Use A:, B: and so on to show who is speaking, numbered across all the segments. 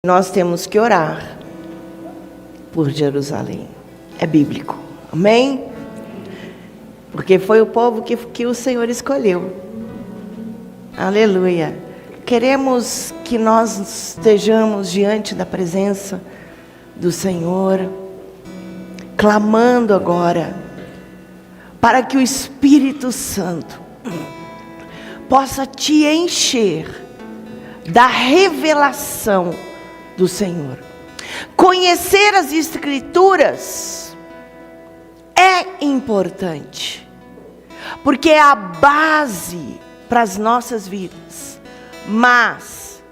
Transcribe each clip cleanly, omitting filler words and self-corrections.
A: Nós temos que orar por Jerusalém. É bíblico. Amém? Porque foi o povo que o Senhor escolheu. Aleluia. Queremos que nós estejamos diante da presença do Senhor, clamando agora, para que o Espírito Santo possa te encher da revelação do Senhor. Conhecer as Escrituras é importante, porque é a base para as nossas vidas. Mas,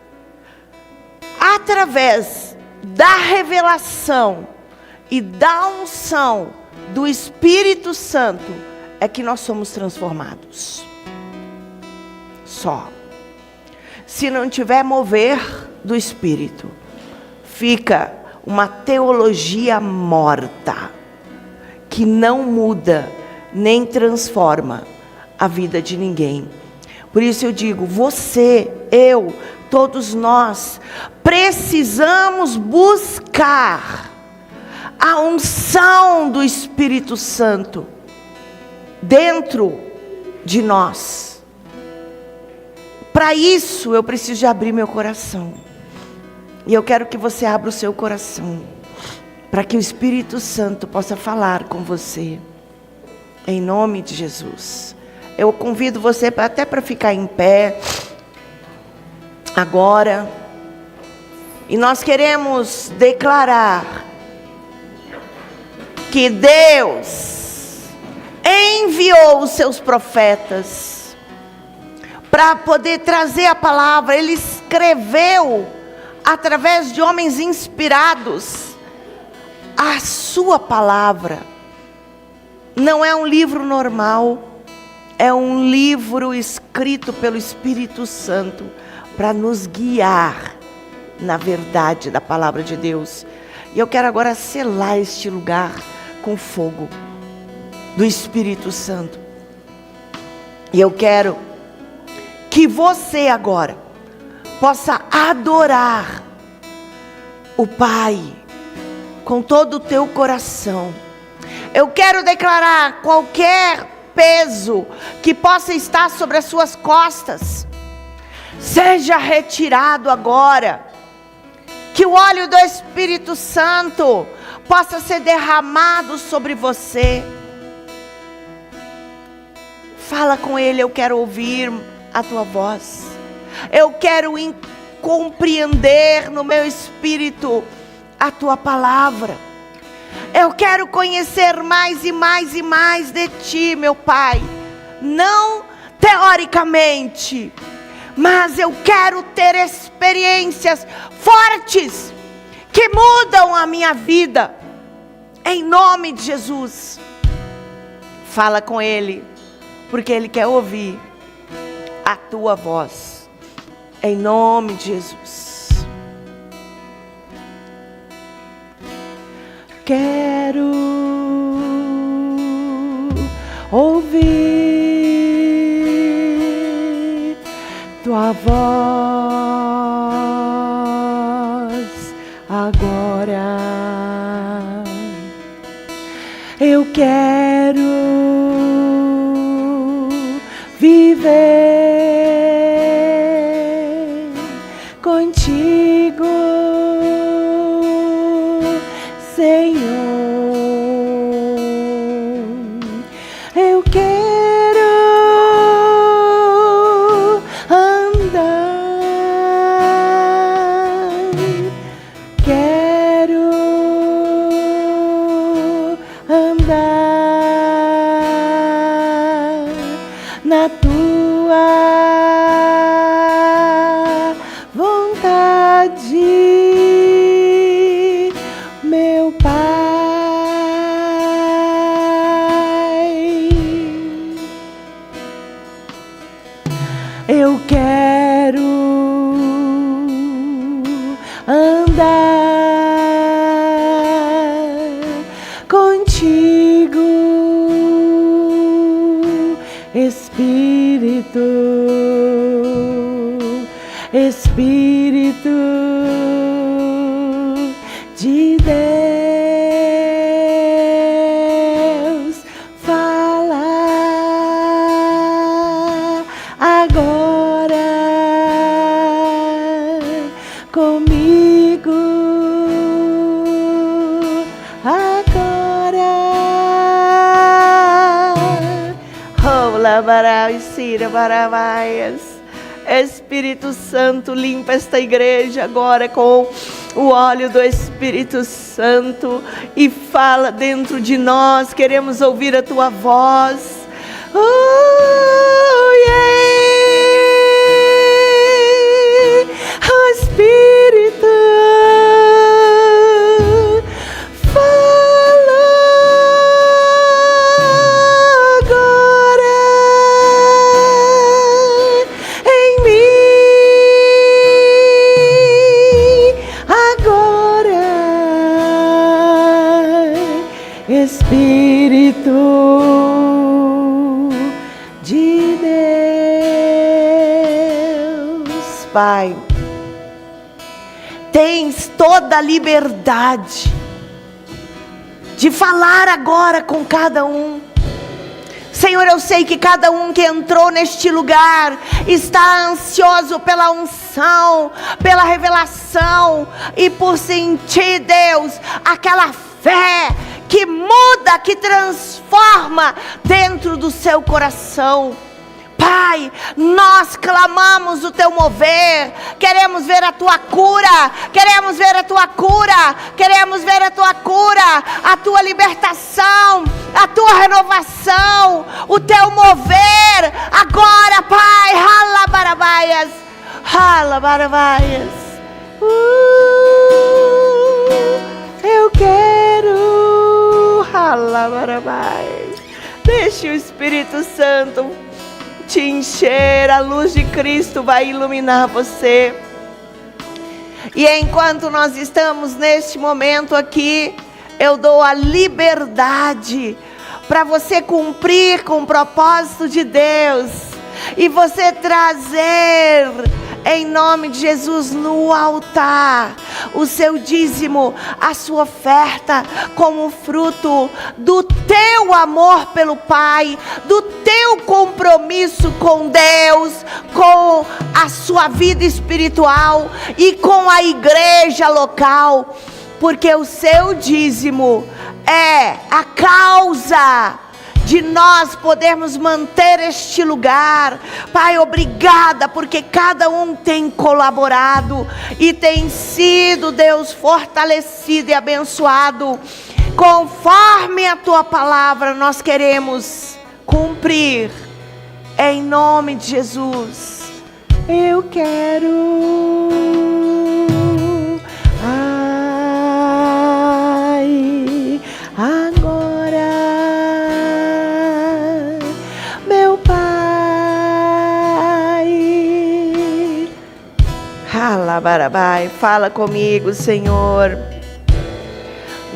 A: através da revelação e da unção do Espírito Santo, é que nós somos transformados. Só. Se não tiver mover do Espírito, fica uma teologia morta, que não muda, nem transforma a vida de ninguém. Por isso eu digo, você, eu, todos nós, precisamos buscar a unção do Espírito Santo dentro de nós. Para isso eu preciso de abrir meu coração. E eu quero que você abra o seu coração, para que o Espírito Santo possa falar com você, em nome de Jesus. Eu convido você até para ficar em pé, agora, e nós queremos declarar, que Deus enviou os seus profetas, para poder trazer a palavra. Ele escreveu, através de homens inspirados, a sua palavra. Não é um livro normal, é um livro escrito pelo Espírito Santo, para nos guiar na verdade da palavra de Deus. E eu quero agora selar este lugar com fogo do Espírito Santo. E eu quero que você agora possa adorar o Pai com todo o teu coração. Eu quero declarar qualquer peso que possa estar sobre as suas costas, seja retirado agora. Que o óleo do Espírito Santo possa ser derramado sobre você. Fala com Ele, eu quero ouvir a tua voz. Eu quero compreender no meu espírito a tua palavra. Eu quero conhecer mais e mais e mais de ti, meu Pai. Não teoricamente, mas eu quero ter experiências fortes que mudam a minha vida. Em nome de Jesus. Fala com Ele, porque Ele quer ouvir a tua voz. Em nome de Jesus. Quero ouvir tua voz agora. Eu quero viver contigo, Senhor. Eu quero andar, quero andar na tua vontade, meu Pai. Eu quero andar contigo, Espírito, Espírito Cira Baravaias. Espírito Santo, limpa esta igreja agora com o óleo do Espírito Santo e fala dentro de nós. Queremos ouvir a tua voz. Espírito, fala agora em mim, agora, Espírito de Deus. Pai, tens toda a liberdade de falar agora com cada um. Senhor, eu sei que cada um que entrou neste lugar está ansioso pela unção, pela revelação e por sentir, Deus, aquela fé que muda, que transforma dentro do seu coração. Pai, nós clamamos o teu mover, queremos ver a tua cura, queremos ver a tua cura, queremos ver a tua cura, a tua libertação, a tua renovação, o teu mover, agora, Pai, Halabarabaias, Halabarabaias, eu quero, Halabarabaias, deixe o Espírito Santo te encher, a luz de Cristo vai iluminar você. E enquanto nós estamos neste momento aqui, eu dou a liberdade para você cumprir com o propósito de Deus e você trazer em nome de Jesus no altar o seu dízimo, a sua oferta, como fruto do teu amor pelo Pai, do teu compromisso com Deus, com a sua vida espiritual e com a igreja local, porque o seu dízimo é a causa de nós podermos manter este lugar. Pai, obrigada, porque cada um tem colaborado e tem sido, Deus, fortalecido e abençoado. Conforme a tua palavra, nós queremos cumprir, em nome de Jesus. Eu quero, agora, meu Pai. Halabarabai, fala comigo, Senhor.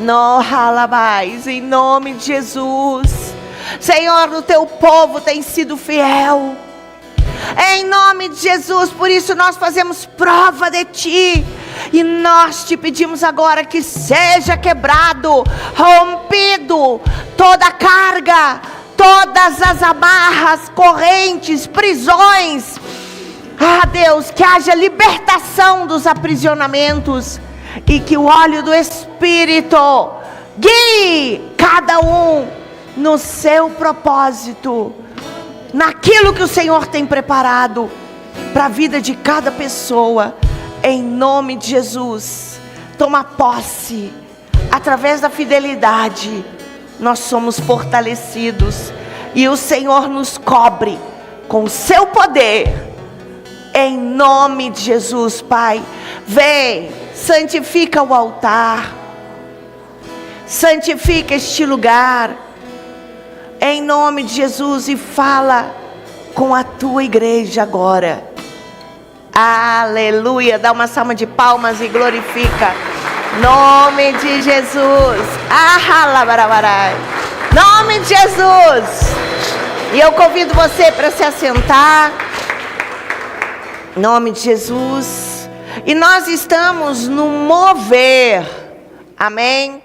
A: No halabais, em nome de Jesus. Senhor, o teu povo tem sido fiel. Em nome de Jesus, por isso nós fazemos prova de ti. E nós te pedimos agora que seja quebrado, rompido toda a carga, todas as amarras, correntes, prisões. Ah, Deus, que haja libertação dos aprisionamentos e que o óleo do Espírito guie cada um no seu propósito, naquilo que o Senhor tem preparado para a vida de cada pessoa. Em nome de Jesus, toma posse. Através da fidelidade nós somos fortalecidos e o Senhor nos cobre com o seu poder. Em nome de Jesus, Pai, vem, santifica o altar, santifica este lugar, em nome de Jesus, e fala com a tua igreja agora. Aleluia, dá uma salva de palmas e glorifica. Nome de Jesus. Nome de Jesus. E eu convido você para se assentar. Nome de Jesus. E nós estamos no mover. Amém?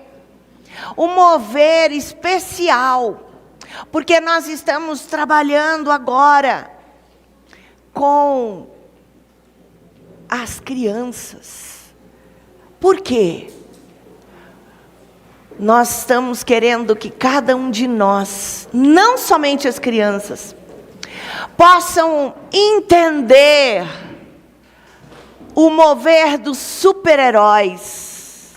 A: Um mover especial. Porque nós estamos trabalhando agora com as crianças. Por quê? Nós estamos querendo que cada um de nós, não somente as crianças, possam entender o mover dos super-heróis.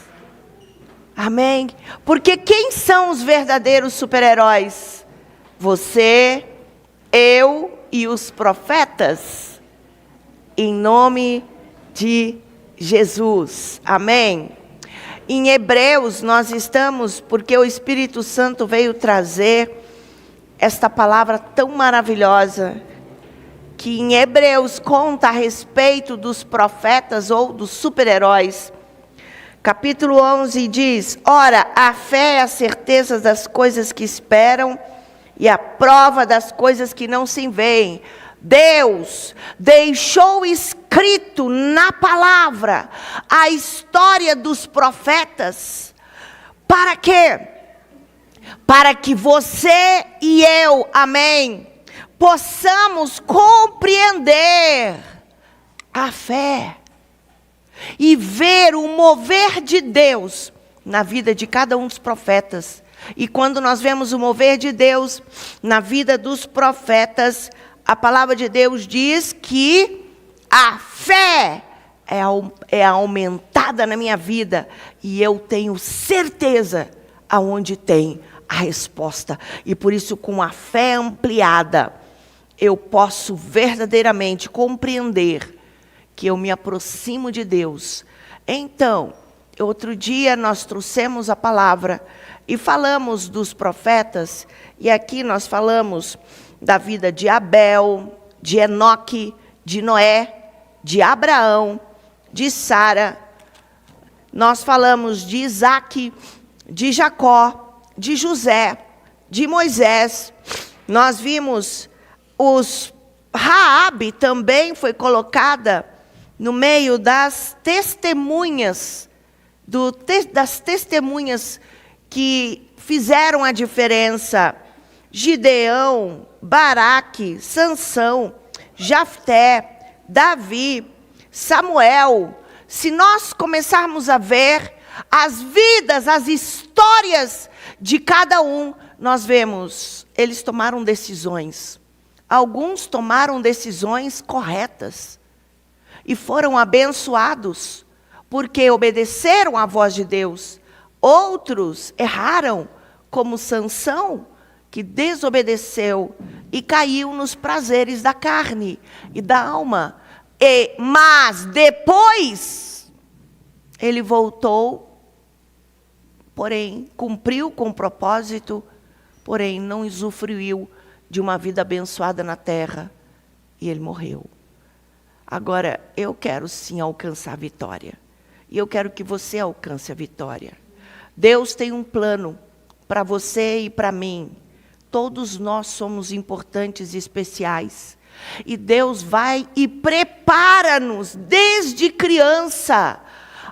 A: Amém? Porque quem são os verdadeiros super-heróis? Você, eu e os profetas. Em nome de Jesus. Amém? Em Hebreus nós estamos, porque o Espírito Santo veio trazer esta palavra tão maravilhosa, que em Hebreus conta a respeito dos profetas ou dos super-heróis. Capítulo 11 diz: ora, a fé é a certeza das coisas que esperam e a prova das coisas que não se veem. Deus deixou escrito na palavra a história dos profetas. Para quê? Para que você e eu, amém, possamos compreender a fé e ver o mover de Deus na vida de cada um dos profetas. E quando nós vemos o mover de Deus na vida dos profetas, a palavra de Deus diz que a fé é aumentada na minha vida, e eu tenho certeza aonde tem a resposta. E por isso, com a fé ampliada, eu posso verdadeiramente compreender que eu me aproximo de Deus. Então, outro dia nós trouxemos a palavra e falamos dos profetas, e aqui nós falamos da vida de Abel, de Enoque, de Noé, de Abraão, de Sara. Nós falamos de Isaac, de Jacó, de José, de Moisés. Nós vimos Raabe também foi colocada no meio das testemunhas, das testemunhas que fizeram a diferença. Gideão, Baraque, Sansão, Jafté, Davi, Samuel. Se nós começarmos a ver as vidas, as histórias de cada um, nós vemos, eles tomaram decisões. Alguns tomaram decisões corretas e foram abençoados porque obedeceram à voz de Deus. Outros erraram, como Sansão, que desobedeceu e caiu nos prazeres da carne e da alma. Mas depois ele voltou, porém cumpriu com o propósito, porém não usufruiu de uma vida abençoada na terra, e ele morreu. Agora, eu quero sim alcançar a vitória, e eu quero que você alcance a vitória. Deus tem um plano para você e para mim. Todos nós somos importantes e especiais, e Deus vai e prepara-nos desde criança.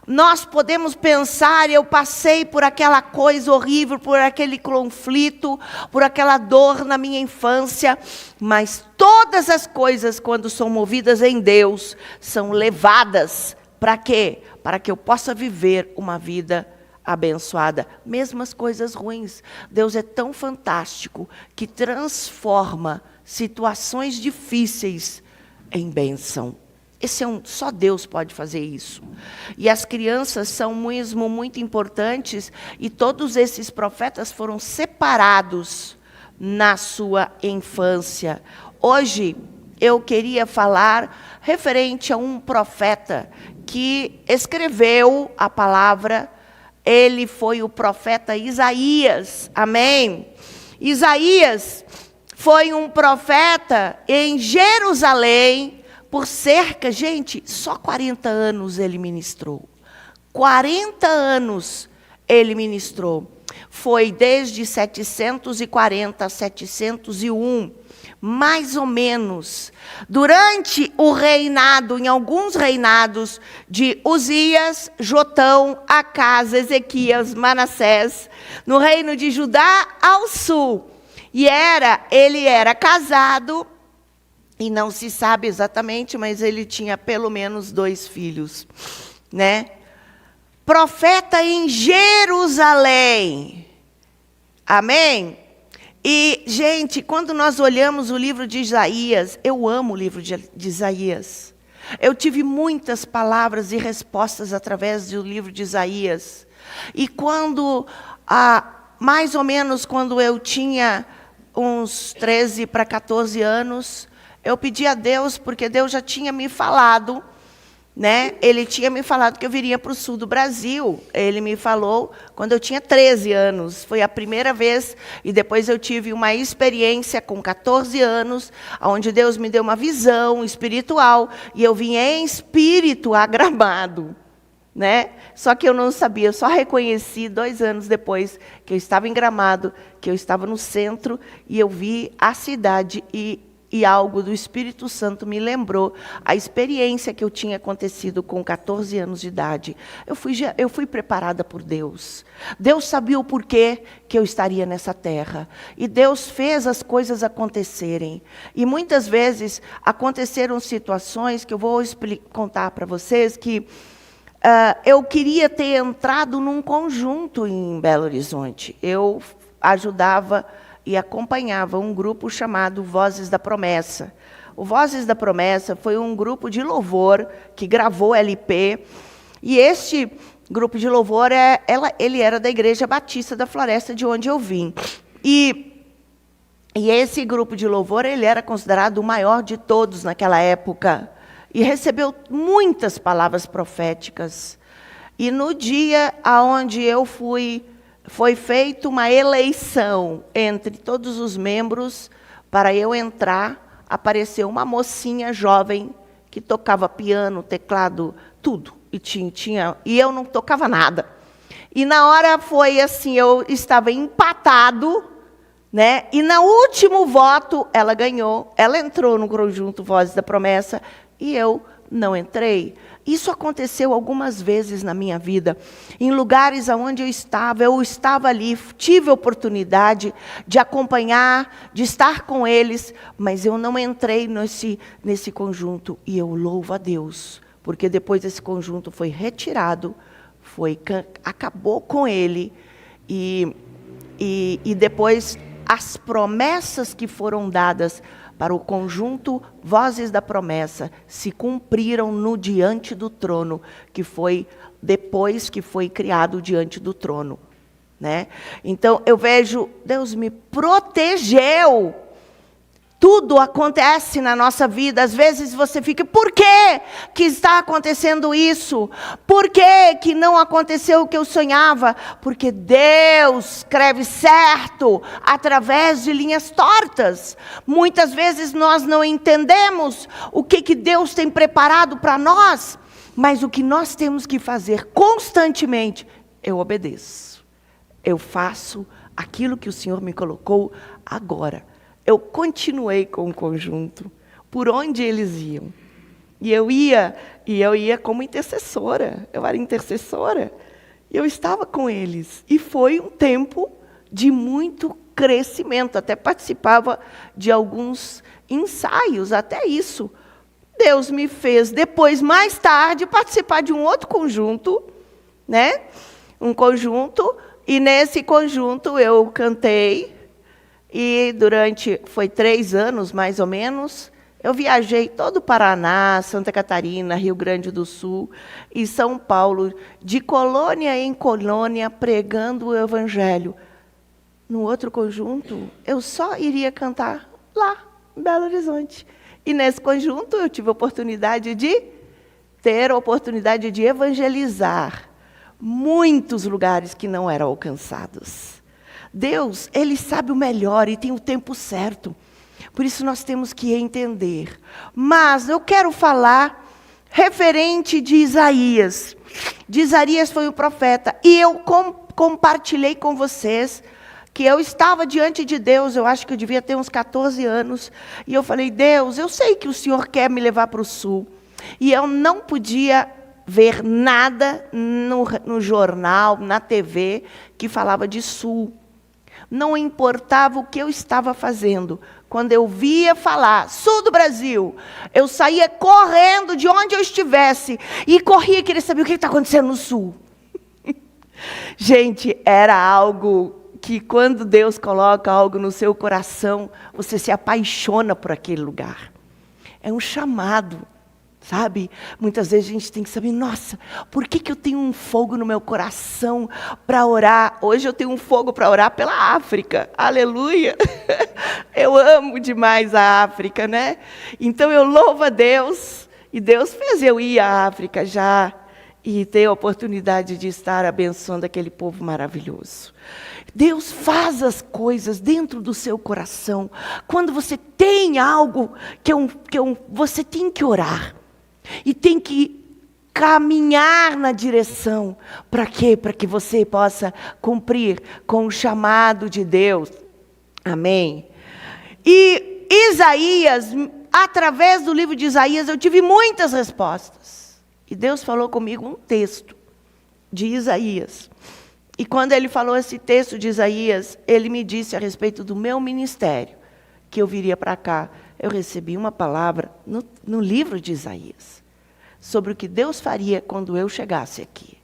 A: Nós podemos pensar, eu passei por aquela coisa horrível, por aquele conflito, por aquela dor na minha infância, mas todas as coisas, quando são movidas em Deus, são levadas para quê? Para que eu possa viver uma vida abençoada. Mesmo as coisas ruins. Deus é tão fantástico que transforma situações difíceis em bênção. Só Deus pode fazer isso. E as crianças são mesmo muito importantes, e todos esses profetas foram separados na sua infância. Hoje eu queria falar referente a um profeta que escreveu a palavra. Ele foi o profeta Isaías. Amém? Isaías foi um profeta em Jerusalém. Por cerca, gente, só 40 anos ele ministrou. 40 anos ele ministrou. Foi desde 740 a 701, mais ou menos. Durante o reinado, em alguns reinados de Uzias, Jotão, Acás, Ezequias, Manassés, no reino de Judá ao sul. E ele era casado, e não se sabe exatamente, mas ele tinha pelo menos 2 filhos, né? Profeta em Jerusalém. Amém? E, gente, quando nós olhamos o livro de Isaías, eu amo o livro de Isaías. Eu tive muitas palavras e respostas através do livro de Isaías. E quando, mais ou menos quando eu tinha uns 13 para 14 anos, eu pedi a Deus, porque Deus já tinha me falado, né? Ele tinha me falado que eu viria para o sul do Brasil. Ele me falou quando eu tinha 13 anos. Foi a primeira vez. E depois eu tive uma experiência com 14 anos, onde Deus me deu uma visão espiritual. E eu vim em espírito a Gramado, né? Só que eu não sabia, eu só reconheci 2 anos depois que eu estava em Gramado, que eu estava no centro, e eu vi a cidade e algo do Espírito Santo me lembrou a experiência que eu tinha acontecido com 14 anos de idade. Eu fui preparada por Deus. Deus sabia o porquê que eu estaria nessa terra. E Deus fez as coisas acontecerem. E muitas vezes aconteceram situações que eu vou contar para vocês que eu queria ter entrado num conjunto em Belo Horizonte. Eu ajudava e acompanhava um grupo chamado Vozes da Promessa. O Vozes da Promessa foi um grupo de louvor que gravou LP. E este grupo de louvor, ele era da Igreja Batista da Floresta, de onde eu vim. E esse grupo de louvor, ele era considerado o maior de todos naquela época. E recebeu muitas palavras proféticas. E no dia onde eu fui, foi feita uma eleição entre todos os membros para eu entrar. Apareceu uma mocinha jovem que tocava piano, teclado, tudo. E eu não tocava nada. E na hora foi assim, eu estava empatado, né? E no último voto ela ganhou. Ela entrou no conjunto Vozes da Promessa e eu não entrei. Isso aconteceu algumas vezes na minha vida, em lugares onde eu estava ali, tive a oportunidade de acompanhar, de estar com eles, mas eu não entrei nesse conjunto. E eu louvo a Deus, porque depois esse conjunto foi retirado, acabou com ele, e depois as promessas que foram dadas para o conjunto Vozes da Promessa se cumpriram no Diante do Trono, que foi depois que foi criado Diante do Trono, né? Então, eu vejo, Deus me protegeu. Tudo acontece na nossa vida. Às vezes você fica, por que está acontecendo isso? Por que não aconteceu o que eu sonhava? Porque Deus escreve certo através de linhas tortas. Muitas vezes nós não entendemos o que Deus tem preparado para nós, mas o que nós temos que fazer constantemente, eu obedeço. Eu faço aquilo que o Senhor me colocou agora. Eu continuei com o conjunto, por onde eles iam. E eu ia como intercessora, eu era intercessora. E eu estava com eles. E foi um tempo de muito crescimento. Até participava de alguns ensaios, até isso. Deus me fez, depois, mais tarde, participar de um outro conjunto, né? Um conjunto, e nesse conjunto eu cantei. E foi 3 anos, mais ou menos, eu viajei todo o Paraná, Santa Catarina, Rio Grande do Sul e São Paulo, de colônia em colônia, pregando o Evangelho. No outro conjunto, eu só iria cantar lá, em Belo Horizonte. E nesse conjunto, eu tive a oportunidade de evangelizar muitos lugares que não eram alcançados. Deus, Ele sabe o melhor e tem o tempo certo. Por isso nós temos que entender. Mas eu quero falar referente de Isaías. De Isaías foi o profeta. E eu compartilhei com vocês que eu estava diante de Deus, eu acho que eu devia ter uns 14 anos. E eu falei, Deus, eu sei que o Senhor quer me levar para o sul. E eu não podia ver nada no jornal, na TV, que falava de sul. Não importava o que eu estava fazendo. Quando eu via falar, sul do Brasil, eu saía correndo de onde eu estivesse e corria querer saber o que está acontecendo no sul. Gente, era algo que quando Deus coloca algo no seu coração, você se apaixona por aquele lugar. É um chamado, sabe? Muitas vezes a gente tem que saber, nossa, por que eu tenho um fogo no meu coração para orar? Hoje eu tenho um fogo para orar pela África, aleluia! Eu amo demais a África, né? Então eu louvo a Deus, e Deus fez eu ir à África já, e ter a oportunidade de estar abençoando aquele povo maravilhoso. Deus faz as coisas dentro do seu coração. Quando você tem algo você tem que orar. E tem que caminhar na direção. Para quê? Para que você possa cumprir com o chamado de Deus. Amém? E Isaías, através do livro de Isaías, eu tive muitas respostas. E Deus falou comigo um texto de Isaías. E quando ele falou esse texto de Isaías, ele me disse a respeito do meu ministério, que eu viria para cá. Eu recebi uma palavra no livro de Isaías, sobre o que Deus faria quando eu chegasse aqui.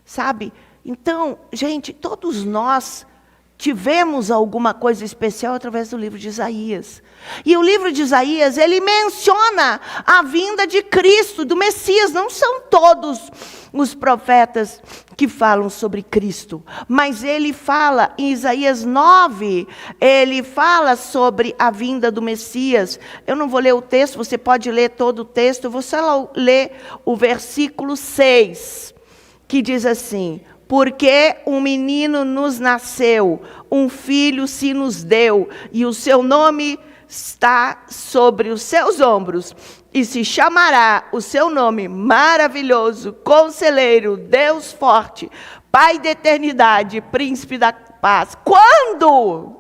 A: Sabe? Então, gente, todos nós tivemos alguma coisa especial através do livro de Isaías. E o livro de Isaías, ele menciona a vinda de Cristo, do Messias. Não são todos os profetas que falam sobre Cristo. Mas ele fala, em Isaías 9, ele fala sobre a vinda do Messias. Eu não vou ler o texto, você pode ler todo o texto. Eu vou só ler o versículo 6, que diz assim: porque um menino nos nasceu, um filho se nos deu, e o seu nome está sobre os seus ombros, e se chamará o seu nome Maravilhoso, Conselheiro, Deus Forte, Pai da Eternidade, Príncipe da Paz. Quando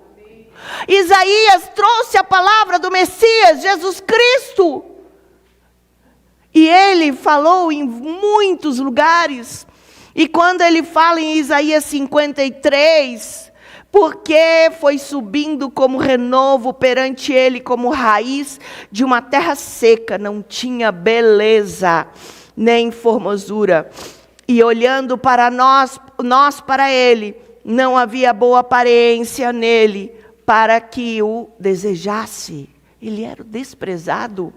A: Isaías trouxe a palavra do Messias, Jesus Cristo, e ele falou em muitos lugares. E quando ele fala em Isaías 53, porque foi subindo como renovo perante ele, como raiz de uma terra seca, não tinha beleza, nem formosura. E olhando para nós para ele, não havia boa aparência nele, para que o desejasse. Ele era o desprezado,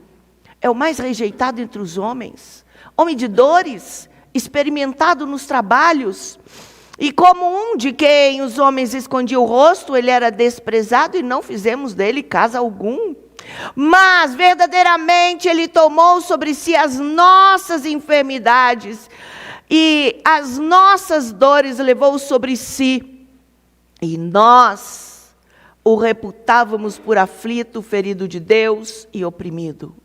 A: é o mais rejeitado entre os homens, homem de dores, experimentado nos trabalhos, e como um de quem os homens escondiam o rosto, ele era desprezado, e não fizemos dele caso algum. Mas verdadeiramente ele tomou sobre si as nossas enfermidades, e as nossas dores levou sobre si, e nós o reputávamos por aflito, ferido de Deus e oprimido.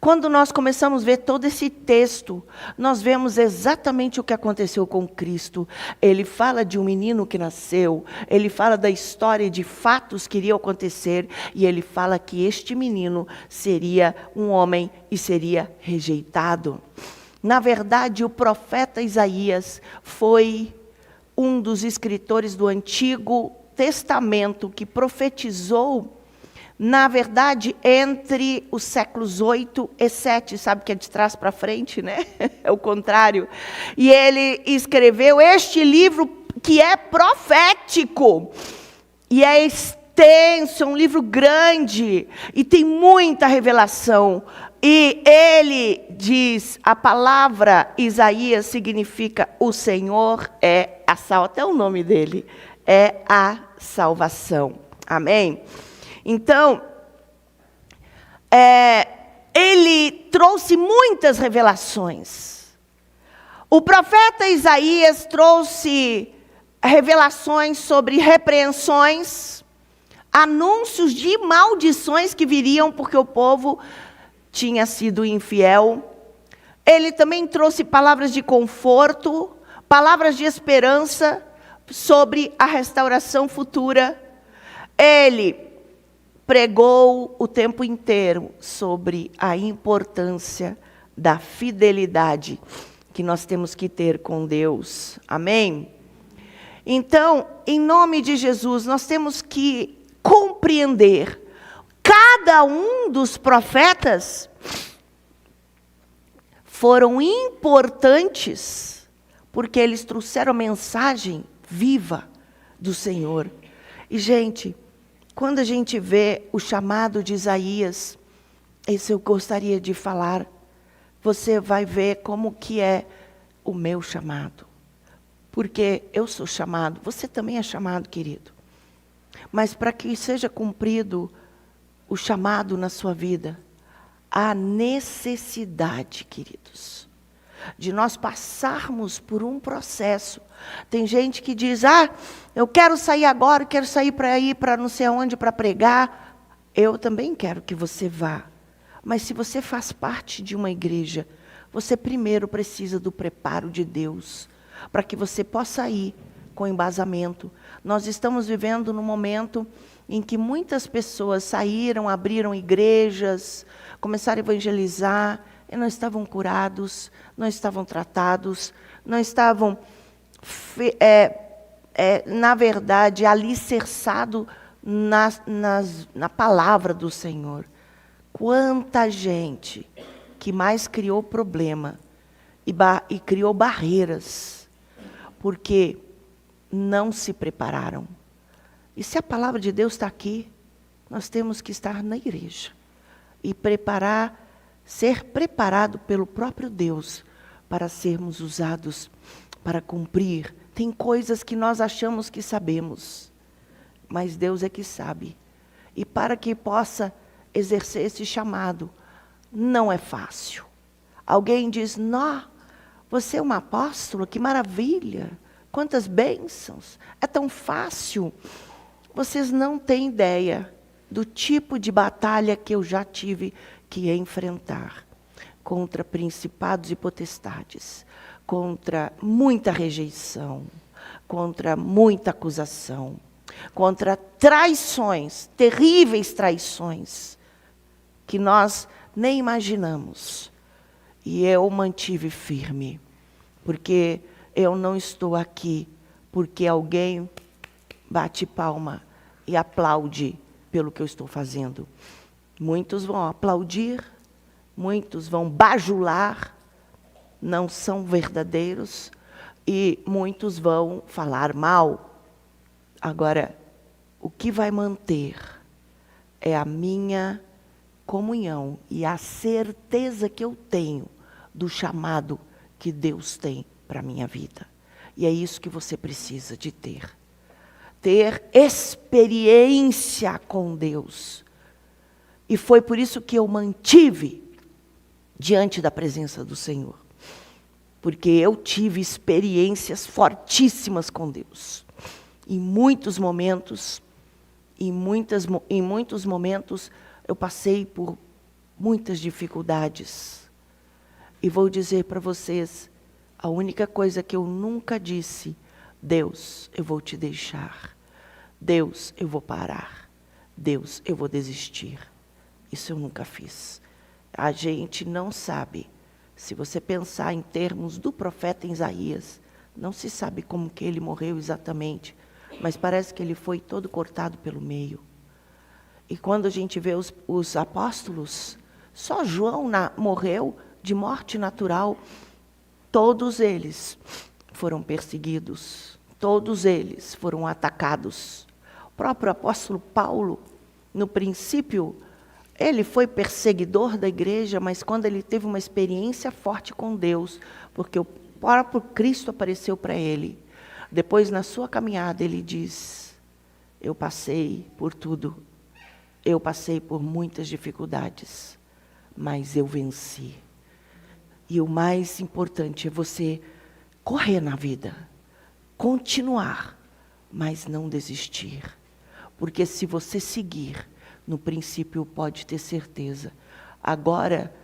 A: Quando nós começamos a ver todo esse texto, nós vemos exatamente o que aconteceu com Cristo. Ele fala de um menino que nasceu, ele fala da história de fatos que iriam acontecer, e ele fala que este menino seria um homem e seria rejeitado. Na verdade, o profeta Isaías foi um dos escritores do Antigo Testamento que profetizou, na verdade, entre os séculos 8 e 7, sabe que é de trás para frente, né? É o contrário. E ele escreveu este livro que é profético. E é extenso, é um livro grande. E tem muita revelação. E ele diz, a palavra Isaías significa o Senhor é a salvação. Até o nome dele é a salvação. Amém? Então, ele trouxe muitas revelações. O profeta Isaías trouxe revelações sobre repreensões, anúncios de maldições que viriam porque o povo tinha sido infiel. Ele também trouxe palavras de conforto, palavras de esperança sobre a restauração futura. Ele pregou o tempo inteiro sobre a importância da fidelidade que nós temos que ter com Deus. Amém? Então, em nome de Jesus, nós temos que compreender cada um dos profetas foram importantes porque eles trouxeram a mensagem viva do Senhor. E, gente, quando a gente vê o chamado de Isaías, isso eu gostaria de falar, você vai ver como que é o meu chamado. Porque eu sou chamado, você também é chamado, querido. Mas para que seja cumprido o chamado na sua vida, há necessidade, queridos, de nós passarmos por um processo. Tem gente que diz, eu quero sair agora, quero sair para ir para não sei aonde para pregar. Eu também quero que você vá. Mas se você faz parte de uma igreja, você primeiro precisa do preparo de Deus, para que você possa ir com embasamento. Nós estamos vivendo num momento em que muitas pessoas saíram, abriram igrejas, começaram a evangelizar, e não estavam curados, não estavam tratados, não estavam, na verdade, alicerçados na palavra do Senhor. Quanta gente que mais criou problema e criou barreiras, porque não se prepararam. E se a palavra de Deus está aqui, nós temos que estar na igreja e ser preparado pelo próprio Deus para sermos usados para cumprir. Tem coisas que nós achamos que sabemos, mas Deus é que sabe. E para que possa exercer esse chamado, não é fácil. Alguém diz, você é uma apóstola, que maravilha, quantas bênçãos, é tão fácil. Vocês não têm ideia do tipo de batalha que eu já tive que enfrentar contra principados e potestades, contra muita rejeição, contra muita acusação, contra traições, terríveis traições, que nós nem imaginamos. E eu mantive firme, porque eu não estou aqui porque alguém bate palma e aplaude pelo que eu estou fazendo. Muitos vão aplaudir, muitos vão bajular, não são verdadeiros, e muitos vão falar mal. Agora, o que vai manter é a minha comunhão e a certeza que eu tenho do chamado que Deus tem para a minha vida. E é isso que você precisa de ter. Ter experiência com Deus. E foi por isso que eu mantive diante da presença do Senhor. Porque eu tive experiências fortíssimas com Deus. Em muitos momentos, em muitos momentos, eu passei por muitas dificuldades. E vou dizer para vocês, a única coisa que eu nunca disse, Deus, eu vou te deixar. Deus, eu vou parar. Deus, eu vou desistir. Isso eu nunca fiz. A gente não sabe. Se você pensar em termos do profeta Isaías, não se sabe como que ele morreu exatamente, mas parece que ele foi todo cortado pelo meio. E quando a gente vê os apóstolos, só João morreu de morte natural. Todos eles foram perseguidos, todos eles foram atacados. O próprio apóstolo Paulo, no princípio, ele foi perseguidor da igreja, mas quando ele teve uma experiência forte com Deus, porque o próprio Cristo apareceu para ele, depois na sua caminhada ele diz, eu passei por tudo, eu passei por muitas dificuldades, mas eu venci. E o mais importante é você correr na vida, continuar, mas não desistir. Porque se você seguir, no princípio pode ter certeza. Agora,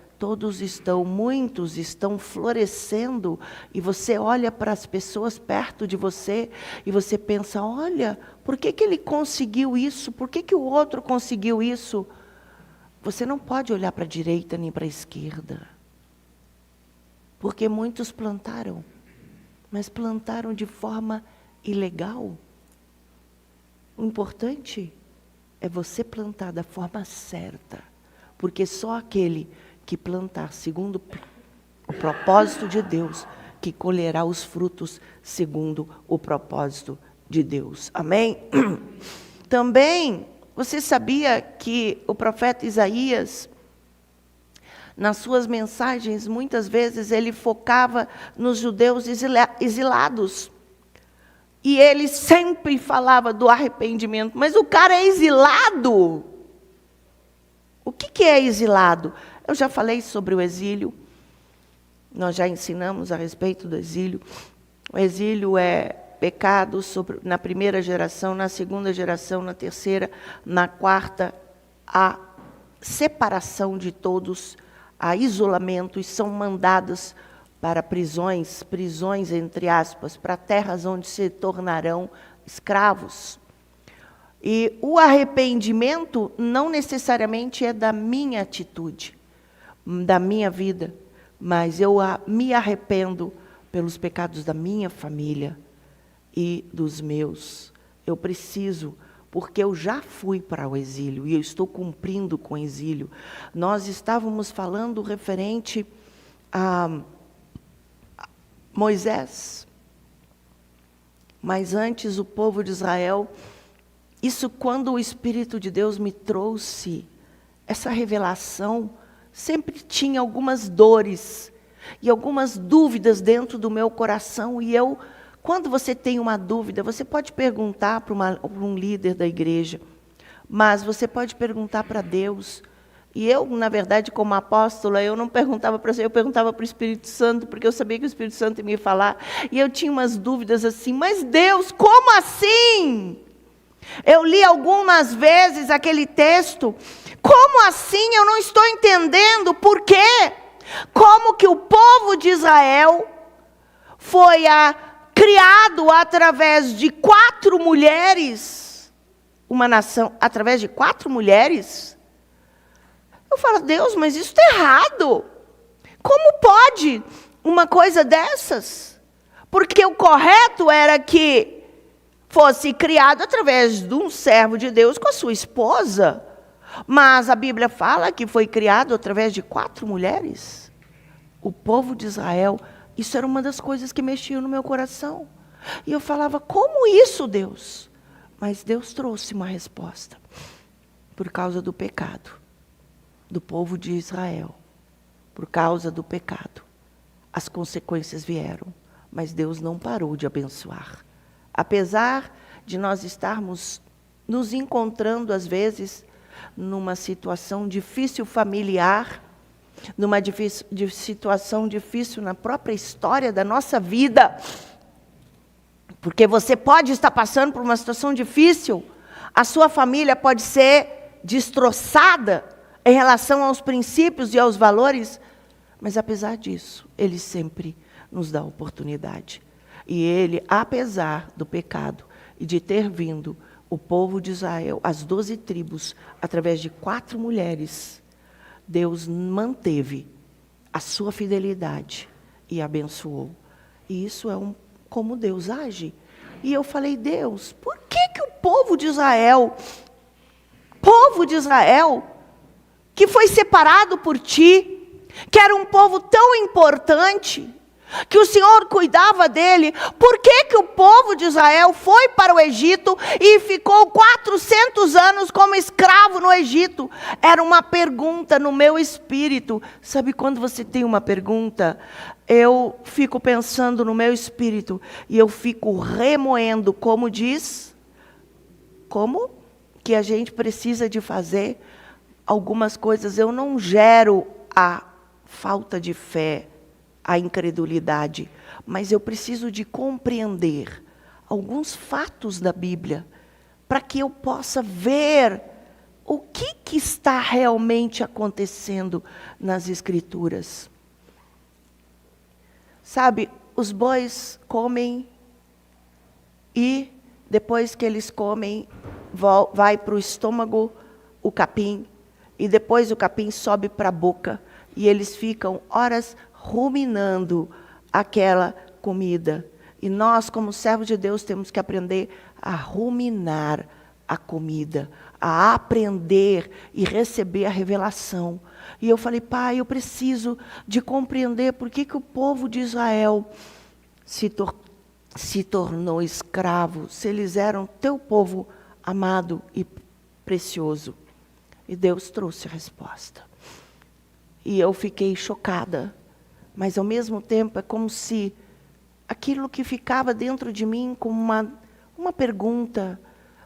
A: muitos estão florescendo, e você olha para as pessoas perto de você, e você pensa, olha, por que ele conseguiu isso? Por que o outro conseguiu isso? Você não pode olhar para a direita nem para a esquerda. Porque muitos plantaram, mas plantaram de forma ilegal. O importante é você plantar da forma certa, porque só aquele que plantar segundo o propósito de Deus, que colherá os frutos segundo o propósito de Deus. Amém? Também, você sabia que o profeta Isaías, nas suas mensagens, muitas vezes ele focava nos judeus exilados. E ele sempre falava do arrependimento. Mas o cara é exilado. O que é exilado? Eu já falei sobre o exílio. Nós já ensinamos a respeito do exílio. O exílio é pecado na primeira geração, na segunda geração, na terceira, na quarta, a separação de todos, a isolamento, e são mandados para prisões entre aspas, para terras onde se tornarão escravos. E o arrependimento não necessariamente é da minha atitude, da minha vida, mas eu me arrependo pelos pecados da minha família e dos meus. Eu preciso, porque eu já fui para o exílio e eu estou cumprindo com o exílio. Nós estávamos falando referente a Moisés, mas antes o povo de Israel. Isso, quando o Espírito de Deus me trouxe essa revelação, sempre tinha algumas dores e algumas dúvidas dentro do meu coração. E quando você tem uma dúvida, você pode perguntar para um líder da igreja, mas você pode perguntar para Deus. E eu, na verdade, como apóstola, eu não perguntava para você, eu perguntava para o Espírito Santo, porque eu sabia que o Espírito Santo ia me falar. E eu tinha umas dúvidas assim, mas Deus, como assim? Eu li algumas vezes aquele texto. Como assim? Eu não estou entendendo. Por quê? Como que o povo de Israel foi criado através de 4 mulheres? Uma nação através de 4 mulheres? Eu falo, Deus, mas isso está errado. Como pode uma coisa dessas? Porque o correto era que fosse criado através de um servo de Deus com a sua esposa. Mas a Bíblia fala que foi criado através de 4 mulheres. O povo de Israel, isso era uma das coisas que mexiam no meu coração. E eu falava, como isso, Deus? Mas Deus trouxe uma resposta. Por causa do pecado do povo de Israel. Por causa do pecado. As consequências vieram. Mas Deus não parou de abençoar. Apesar de nós estarmos nos encontrando, às vezes, numa situação difícil familiar, numa situação difícil na própria história da nossa vida, porque você pode estar passando por uma situação difícil, a sua família pode ser destroçada em relação aos princípios e aos valores, mas apesar disso, Ele sempre nos dá oportunidade. E Ele, apesar do pecado e de ter vindo o povo de Israel, as 12 tribos, através de 4 mulheres, Deus manteve a sua fidelidade e abençoou. E isso é como Deus age. E eu falei, Deus, por que o povo de Israel, que foi separado por Ti, que era um povo tão importante, que o Senhor cuidava dele, por que o povo de Israel foi para o Egito e ficou 400 anos como escravo no Egito? Era uma pergunta no meu espírito. Sabe quando você tem uma pergunta? Eu fico pensando no meu espírito e eu fico remoendo, como que a gente precisa de fazer algumas coisas. Eu não gero a falta de fé, a incredulidade, mas eu preciso de compreender alguns fatos da Bíblia, para que eu possa ver o que está realmente acontecendo nas Escrituras. Sabe, os bois comem e depois que eles comem, vai para o estômago o capim, e depois o capim sobe para a boca, e eles ficam horas ruminando aquela comida. E nós, como servos de Deus, temos que aprender a ruminar a comida, a aprender e receber a revelação. E eu falei, Pai, eu preciso de compreender por que o povo de Israel se tornou escravo, se eles eram teu povo amado e precioso? E Deus trouxe a resposta. E eu fiquei chocada, mas ao mesmo tempo é como se aquilo que ficava dentro de mim como uma pergunta,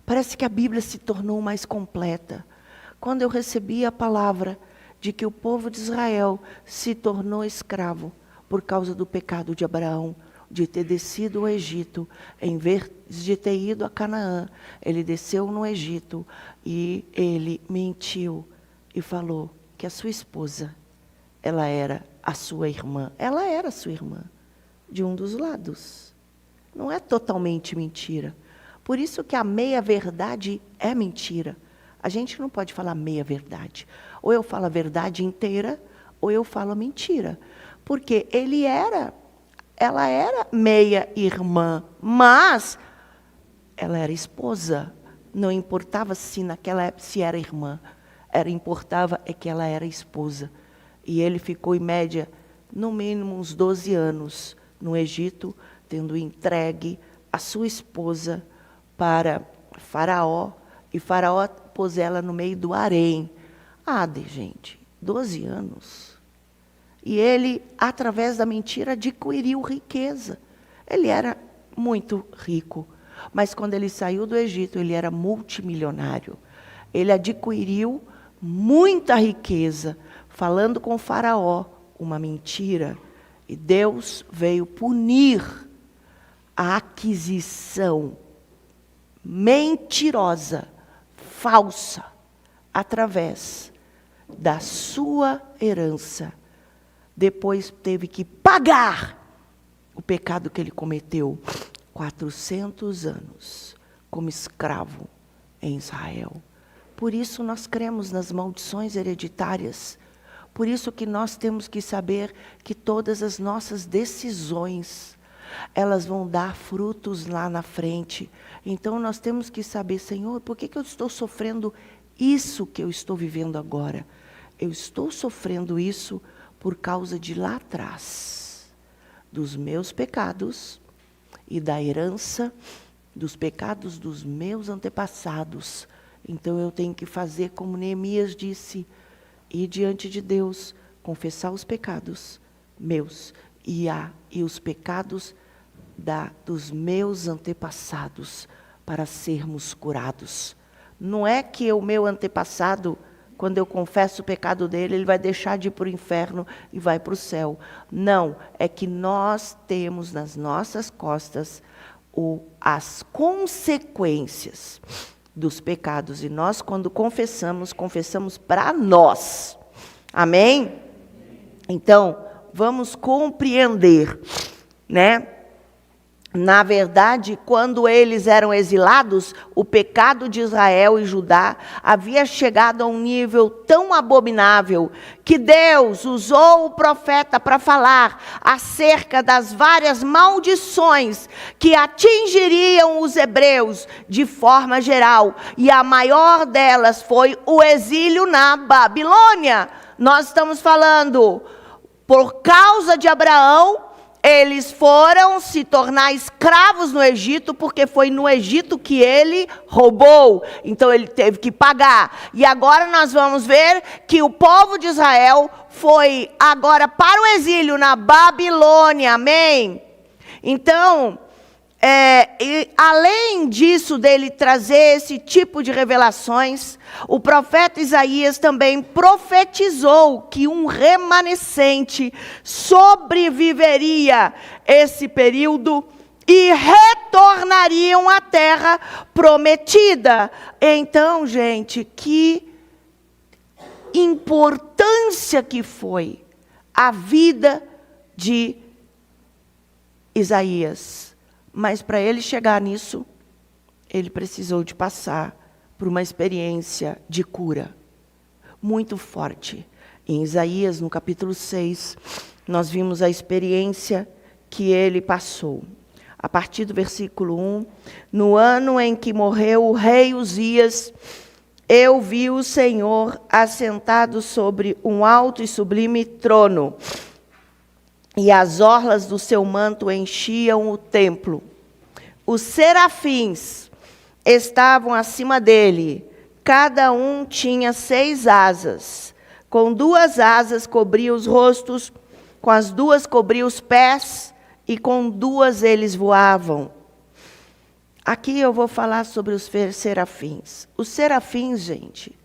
A: parece que a Bíblia se tornou mais completa. Quando eu recebi a palavra de que o povo de Israel se tornou escravo por causa do pecado de Abraão, de ter descido ao Egito, em vez de ter ido a Canaã, ele desceu no Egito e ele mentiu e falou que a sua esposa, ela era a sua irmã. Ela era sua irmã, de um dos lados. Não é totalmente mentira. Por isso que a meia-verdade é mentira. A gente não pode falar meia-verdade. Ou eu falo a verdade inteira, ou eu falo a mentira. Porque ela era meia-irmã, mas ela era esposa. Não importava se naquela época se era irmã. Importava é que ela era esposa. E ele ficou, em média, no mínimo uns 12 anos no Egito, tendo entregue a sua esposa para Faraó. E Faraó pôs ela no meio do harém. Gente, 12 anos. E ele, através da mentira, adquiriu riqueza. Ele era muito rico. Mas quando ele saiu do Egito, ele era multimilionário. Ele adquiriu muita riqueza, falando com Faraó uma mentira. E Deus veio punir a aquisição mentirosa, falsa, através da sua herança. Depois teve que pagar o pecado que ele cometeu. 400 anos como escravo em Israel. Por isso nós cremos nas maldições hereditárias. Por isso que nós temos que saber que todas as nossas decisões, elas vão dar frutos lá na frente. Então nós temos que saber, Senhor, por que eu estou sofrendo isso que eu estou vivendo agora? Eu estou sofrendo isso por causa de lá atrás, dos meus pecados e da herança dos pecados dos meus antepassados. Então eu tenho que fazer como Neemias disse, ir diante de Deus, confessar os pecados meus e os pecados dos meus antepassados, para sermos curados. Não é que o meu antepassado, quando eu confesso o pecado dele, ele vai deixar de ir para o inferno e vai para o céu. Não, é que nós temos nas nossas costas as consequências dos pecados. E nós, quando confessamos para nós. Amém? Então, vamos compreender, né? Na verdade, quando eles eram exilados, o pecado de Israel e Judá havia chegado a um nível tão abominável que Deus usou o profeta para falar acerca das várias maldições que atingiriam os hebreus de forma geral. E a maior delas foi o exílio na Babilônia. Nós estamos falando, por causa de Abraão, eles foram se tornar escravos no Egito, porque foi no Egito que ele roubou. Então ele teve que pagar. E agora nós vamos ver que o povo de Israel foi agora para o exílio na Babilônia. Amém? Então, além disso, dele trazer esse tipo de revelações, o profeta Isaías também profetizou que um remanescente sobreviveria esse período e retornariam à terra prometida. Então, gente, que importância que foi a vida de Isaías. Mas para ele chegar nisso, ele precisou de passar por uma experiência de cura muito forte. Em Isaías, no capítulo 6, nós vimos a experiência que ele passou. A partir do versículo 1, no ano em que morreu o rei Uzias, eu vi o Senhor assentado sobre um alto e sublime trono, e as orlas do seu manto enchiam o templo. os serafins estavam acima dele. Cada um tinha 6 asas. Com 2 asas cobria os rostos, com as 2 cobria os pés, e com 2 eles voavam. Aqui eu vou falar sobre os serafins. Os serafins, gente,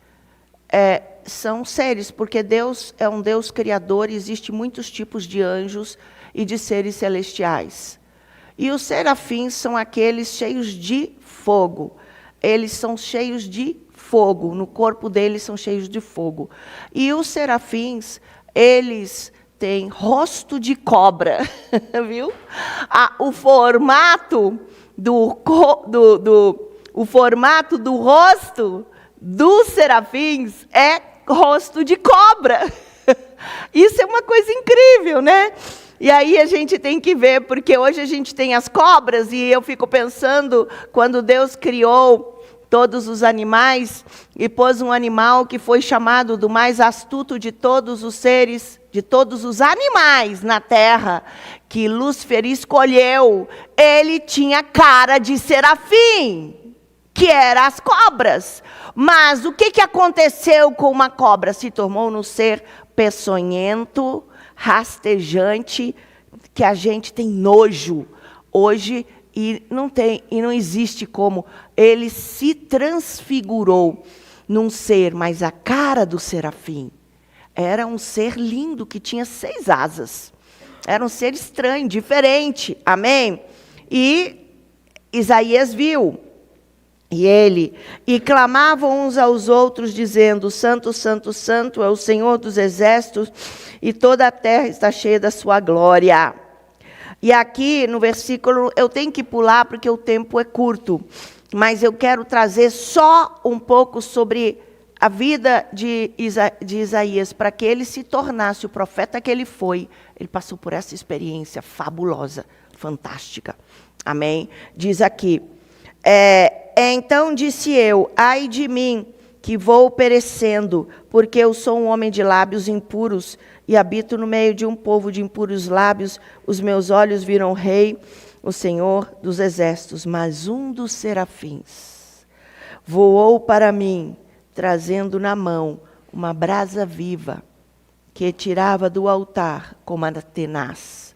A: são seres, porque Deus é um Deus criador, e existem muitos tipos de anjos e de seres celestiais. E os serafins são aqueles cheios de fogo. Eles são cheios de fogo, no corpo deles são cheios de fogo. E os serafins, eles têm rosto de cobra, viu? O formato o formato do rosto dos serafins é rosto de cobra. Isso é uma coisa incrível, né? E aí a gente tem que ver, porque hoje a gente tem as cobras, e eu fico pensando, quando Deus criou todos os animais, e pôs um animal que foi chamado do mais astuto de todos os seres, de todos os animais na terra, que Lúcifer escolheu, ele tinha cara de serafim, que eram as cobras. Mas o que aconteceu com uma cobra? Se tornou um ser peçonhento, rastejante, que a gente tem nojo hoje, e não existe como. Ele se transfigurou num ser, mas a cara do serafim era um ser lindo, que tinha 6 asas. Era um ser estranho, diferente. Amém? E Isaías viu. E clamavam uns aos outros, dizendo: Santo, Santo, Santo é o Senhor dos exércitos, e toda a terra está cheia da sua glória. E aqui no versículo, eu tenho que pular porque o tempo é curto, mas eu quero trazer só um pouco sobre a vida de Isaías, para que ele se tornasse o profeta que ele foi. Ele passou por essa experiência fabulosa, fantástica. Amém? Diz aqui: então disse eu: ai de mim, que vou perecendo, porque eu sou um homem de lábios impuros, e habito no meio de um povo de impuros lábios. Os meus olhos viram o Rei, o Senhor dos exércitos. Mas um dos serafins voou para mim, trazendo na mão uma brasa viva, que tirava do altar como a tenaz.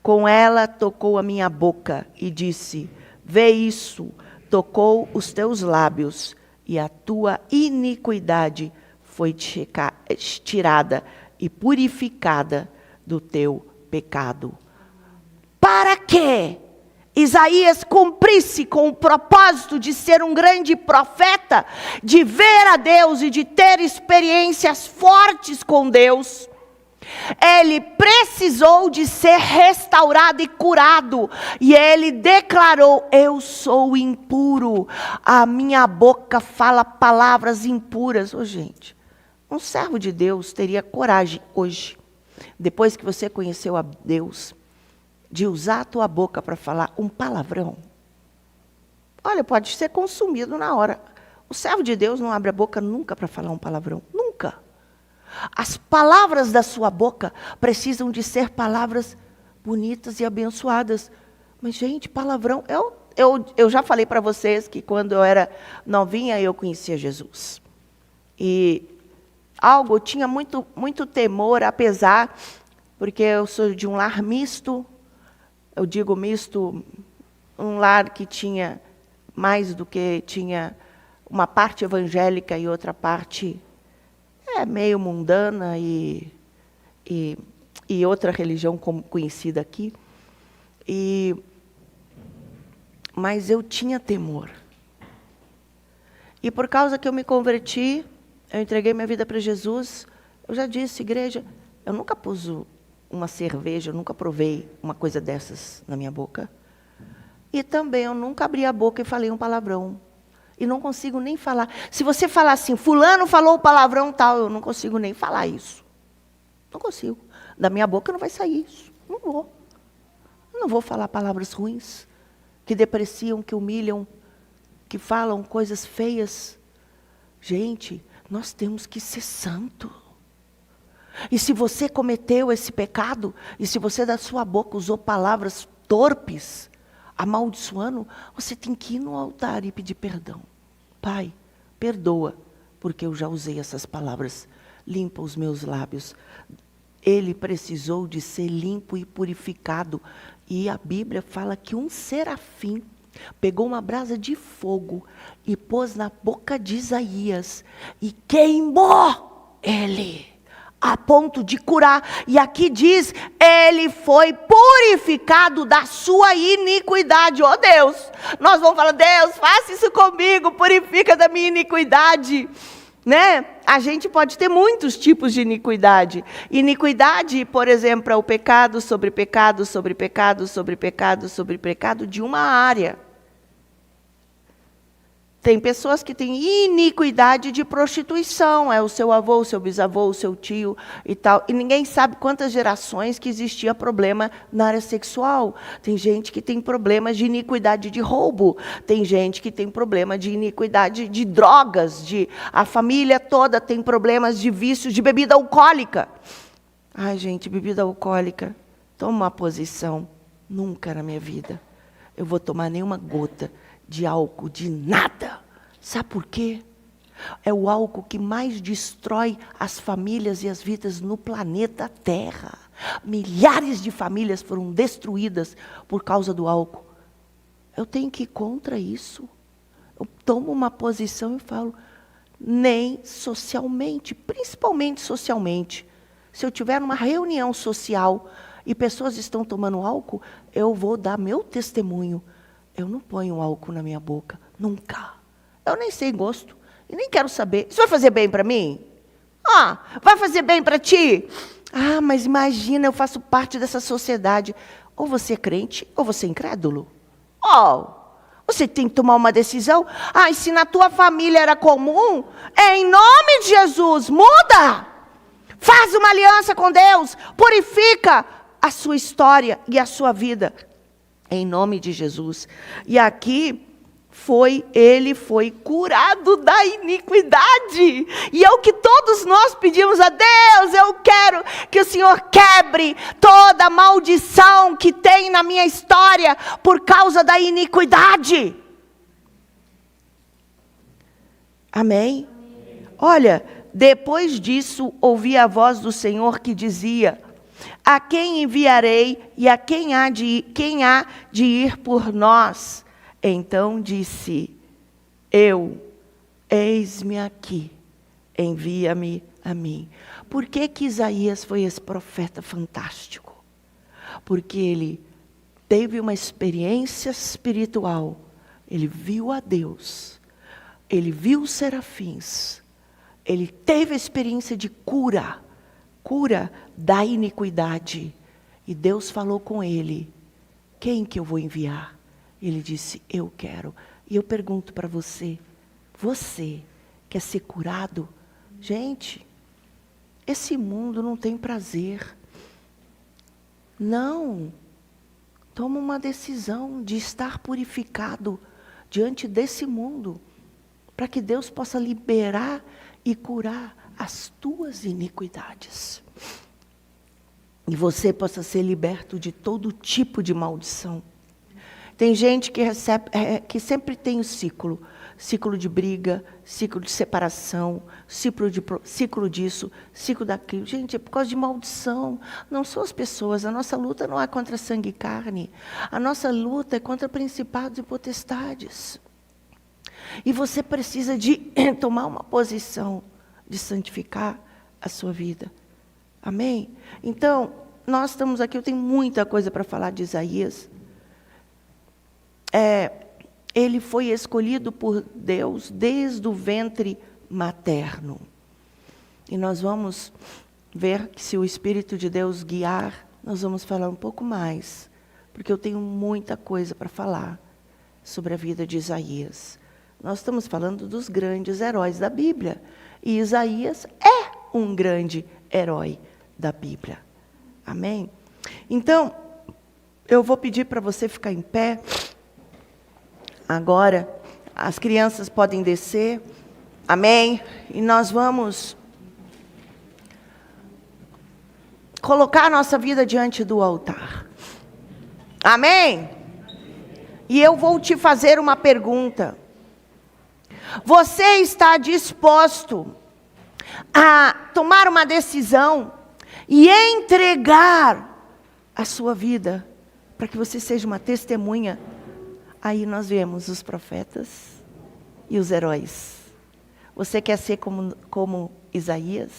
A: Com ela tocou a minha boca e disse: vê isso, tocou os teus lábios, e a tua iniquidade foi tirada e purificada do teu pecado. Para que Isaías cumprisse com o propósito de ser um grande profeta, de ver a Deus e de ter experiências fortes com Deus, ele precisou de ser restaurado e curado. E ele declarou: eu sou impuro, a minha boca fala palavras impuras. Gente, um servo de Deus teria coragem hoje, depois que você conheceu a Deus, de usar a tua boca para falar um palavrão? Olha, pode ser consumido na hora. O servo de Deus não abre a boca nunca para falar um palavrão. Nunca. As palavras da sua boca precisam de ser palavras bonitas e abençoadas. Mas, gente, palavrão... Eu já falei para vocês que quando eu era novinha, eu conhecia Jesus. E eu tinha muito, muito temor, apesar, porque eu sou de um lar misto. Eu digo misto, um lar que tinha mais do que tinha uma parte evangélica e outra parte meio mundana e outra religião conhecida aqui. Mas eu tinha temor. E por causa que eu me converti, eu entreguei minha vida para Jesus. Eu já disse, igreja, eu nunca pus uma cerveja, eu nunca provei uma coisa dessas na minha boca. E também eu nunca abri a boca e falei um palavrão. E não consigo nem falar. Se você falar assim, fulano falou o palavrão tal, eu não consigo nem falar isso. Não consigo. Da minha boca não vai sair isso. Não vou. Não vou falar palavras ruins, que depreciam, que humilham, que falam coisas feias. Gente, nós temos que ser santo. E se você cometeu esse pecado, e se você da sua boca usou palavras torpes, amaldiçoando, você tem que ir no altar e pedir perdão. Pai, perdoa, porque eu já usei essas palavras. Limpa os meus lábios. Ele precisou de ser limpo e purificado. E a Bíblia fala que um serafim pegou uma brasa de fogo e pôs na boca de Isaías e queimou ele, a ponto de curar. E aqui diz, ele foi purificado da sua iniquidade. Oh Deus, nós vamos falar, Deus, faça isso comigo, purifica da minha iniquidade. Né? A gente pode ter muitos tipos de iniquidade. Iniquidade, por exemplo, é o pecado sobre pecado, sobre pecado, sobre pecado, sobre pecado de uma área. Tem pessoas que têm iniquidade de prostituição, é o seu avô, o seu bisavô, o seu tio e tal. E ninguém sabe quantas gerações que existia problema na área sexual. Tem gente que tem problemas de iniquidade de roubo. Tem gente que tem problema de iniquidade de drogas. A família toda tem problemas de vícios de bebida alcoólica. Ai, gente, bebida alcoólica. Toma uma posição. Nunca na minha vida eu vou tomar nenhuma gota de álcool, de nada. Sabe por quê? É o álcool que mais destrói as famílias e as vidas no planeta Terra. Milhares de famílias foram destruídas por causa do álcool. Eu tenho que ir contra isso. Eu tomo uma posição e falo, nem socialmente, principalmente socialmente. Se eu tiver numa reunião social e pessoas estão tomando álcool, eu vou dar meu testemunho. Eu não ponho álcool na minha boca, nunca. Eu nem sei gosto, e nem quero saber. Isso vai fazer bem para mim? Vai fazer bem para ti? Mas imagina, eu faço parte dessa sociedade. Ou você é crente, ou você é incrédulo. Você tem que tomar uma decisão. E se na tua família era comum, em nome de Jesus, muda! Faz uma aliança com Deus, purifica a sua história e a sua vida. Em nome de Jesus. E aqui ele foi curado da iniquidade. E é o que todos nós pedimos a Deus. Eu quero que o Senhor quebre toda a maldição que tem na minha história por causa da iniquidade. Amém? Olha, depois disso, ouvi a voz do Senhor que dizia: a quem enviarei e a quem há de ir por nós? Então disse, eis-me aqui, envia-me a mim. Por que Isaías foi esse profeta fantástico? Porque ele teve uma experiência espiritual, ele viu a Deus, ele viu os serafins, ele teve a experiência de cura da iniquidade. E Deus falou com ele, quem que eu vou enviar? Ele disse, eu quero. E eu pergunto para você quer ser curado? Gente, esse mundo não tem prazer. Não. Toma uma decisão de estar purificado diante desse mundo, para que Deus possa liberar e curar as tuas iniquidades. E você possa ser liberto de todo tipo de maldição. Tem gente que recebe, que sempre tem o ciclo de briga, ciclo de separação, ciclo disso, ciclo daquilo. Gente, é por causa de maldição. Não são as pessoas. A nossa luta não é contra sangue e carne. A nossa luta é contra principados e potestades. E você precisa de tomar uma posição de santificar a sua vida. Amém? Então, nós estamos aqui, eu tenho muita coisa para falar de Isaías. Ele foi escolhido por Deus desde o ventre materno. E nós vamos ver que se o Espírito de Deus guiar, nós vamos falar um pouco mais. Porque eu tenho muita coisa para falar sobre a vida de Isaías. Nós estamos falando dos grandes heróis da Bíblia. E Isaías é um grande herói da Bíblia. Amém? Então, eu vou pedir para você ficar em pé. Agora, as crianças podem descer. Amém? E nós vamos colocar a nossa vida diante do altar. Amém? E eu vou te fazer uma pergunta. Você está disposto a tomar uma decisão e entregar a sua vida para que você seja uma testemunha? Aí nós vemos os profetas e os heróis. Você quer ser como Isaías?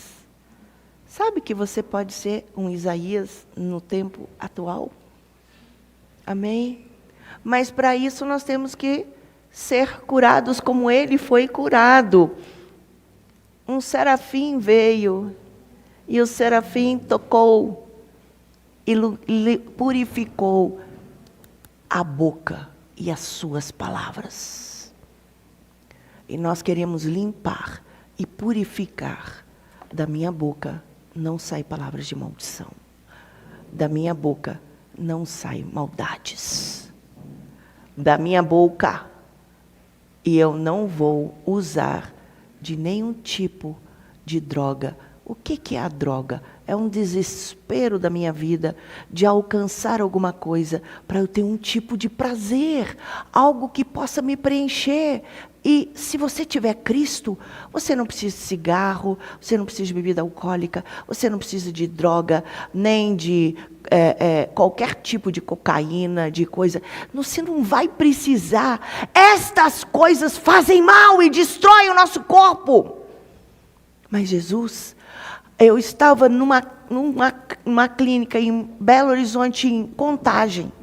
A: Sabe que você pode ser um Isaías no tempo atual? Amém? Mas para isso nós temos que ser curados como ele foi curado. Um serafim veio e o serafim tocou e purificou a boca e as suas palavras. E nós queremos limpar e purificar. Da minha boca não sai palavras de maldição. Da minha boca não sai maldades. Da minha boca. E eu não vou usar de nenhum tipo de droga. O que é a droga? É um desespero da minha vida de alcançar alguma coisa para eu ter um tipo de prazer, algo que possa me preencher. E se você tiver Cristo, você não precisa de cigarro, você não precisa de bebida alcoólica, você não precisa de droga, nem de qualquer tipo de cocaína, de coisa. Você não vai precisar. Estas coisas fazem mal e destroem o nosso corpo. Mas Jesus, eu estava numa clínica em Belo Horizonte, em Contagem.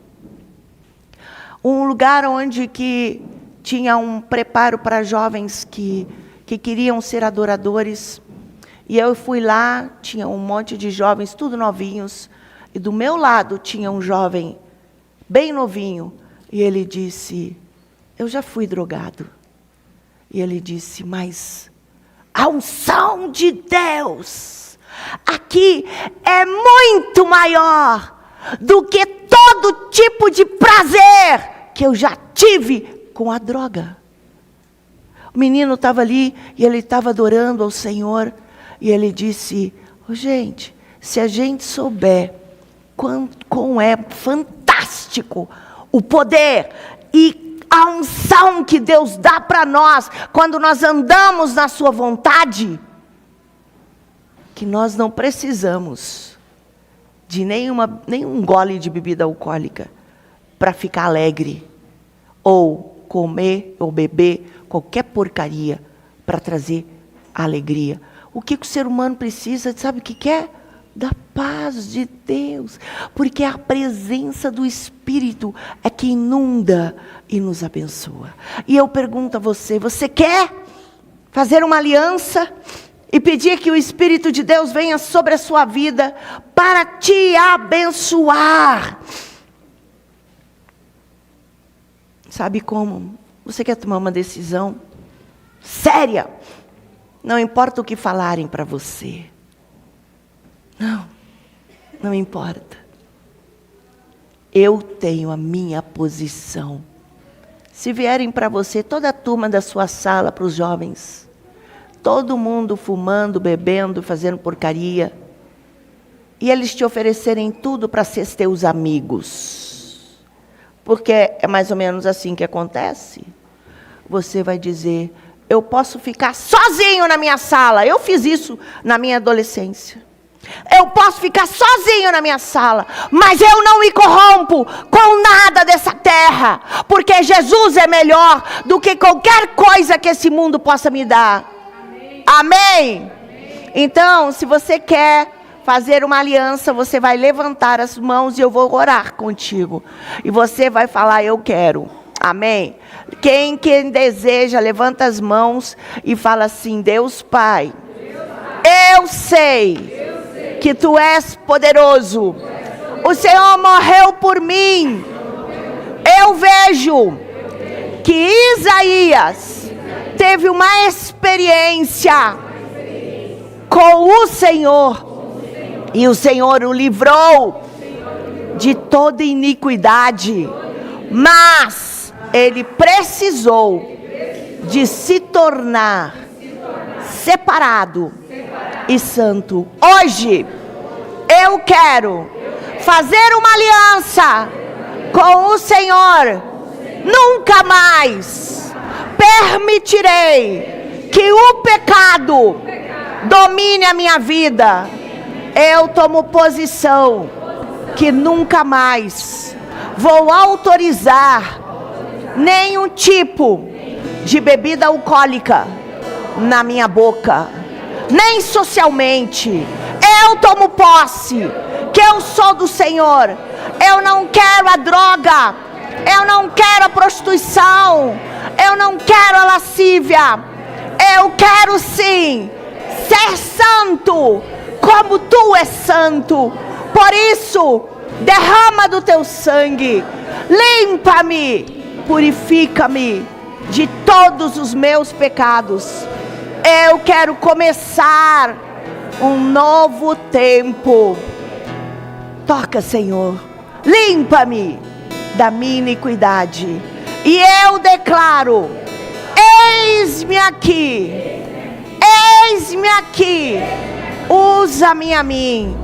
A: Um lugar onde que tinha um preparo para jovens que queriam ser adoradores. E eu fui lá, tinha um monte de jovens, tudo novinhos. E do meu lado tinha um jovem bem novinho. E ele disse, eu já fui drogado. E ele disse, mas a unção de Deus aqui é muito maior do que todo tipo de prazer que eu já tive com a droga. O menino estava ali e ele estava adorando ao Senhor. E ele disse, gente, se a gente souber como é fantástico o poder e a unção que Deus dá para nós, quando nós andamos na sua vontade, que nós não precisamos de nenhum gole de bebida alcoólica para ficar alegre, ou comer ou beber qualquer porcaria para trazer alegria. O que o ser humano precisa, sabe o que é? Da paz de Deus, porque a presença do Espírito é que inunda e nos abençoa. E eu pergunto a você, você quer fazer uma aliança e pedir que o Espírito de Deus venha sobre a sua vida para te abençoar? Sabe como? Você quer tomar uma decisão séria? Não importa o que falarem para você. Não importa. Eu tenho a minha posição. Se vierem para você, toda a turma da sua sala, para os jovens, todo mundo fumando, bebendo, fazendo porcaria, e eles te oferecerem tudo para ser teus amigos, porque é mais ou menos assim que acontece, você vai dizer, eu posso ficar sozinho na minha sala. Eu fiz isso na minha adolescência. Eu posso ficar sozinho na minha sala, mas eu não me corrompo com nada dessa terra, porque Jesus é melhor do que qualquer coisa que esse mundo possa me dar. Amém? Amém? Então, se você quer fazer uma aliança, você vai levantar as mãos e eu vou orar contigo. E você vai falar, eu quero. Amém? Quem deseja, levanta as mãos e fala assim, Deus Pai, eu sei que Tu és poderoso. O Senhor morreu por mim. Eu vejo que Isaías teve uma experiência com o Senhor. E o Senhor o livrou de toda iniquidade. Mas ele precisou de se tornar separado e santo. Hoje eu quero fazer uma aliança com o Senhor nunca mais permitirei que o pecado domine a minha vida. Eu tomo posição que nunca mais vou autorizar nenhum tipo de bebida alcoólica na minha boca, nem socialmente. Eu tomo posse que eu sou do Senhor. Eu não quero a droga, eu não quero a prostituição, eu não quero a lascívia. Eu quero sim ser santo, como tu és santo. Por isso, derrama do teu sangue, limpa-me, purifica-me de todos os meus pecados. Eu quero começar um novo tempo. Toca, Senhor, limpa-me da minha iniquidade. E eu declaro: eis-me aqui, usa-me a mim.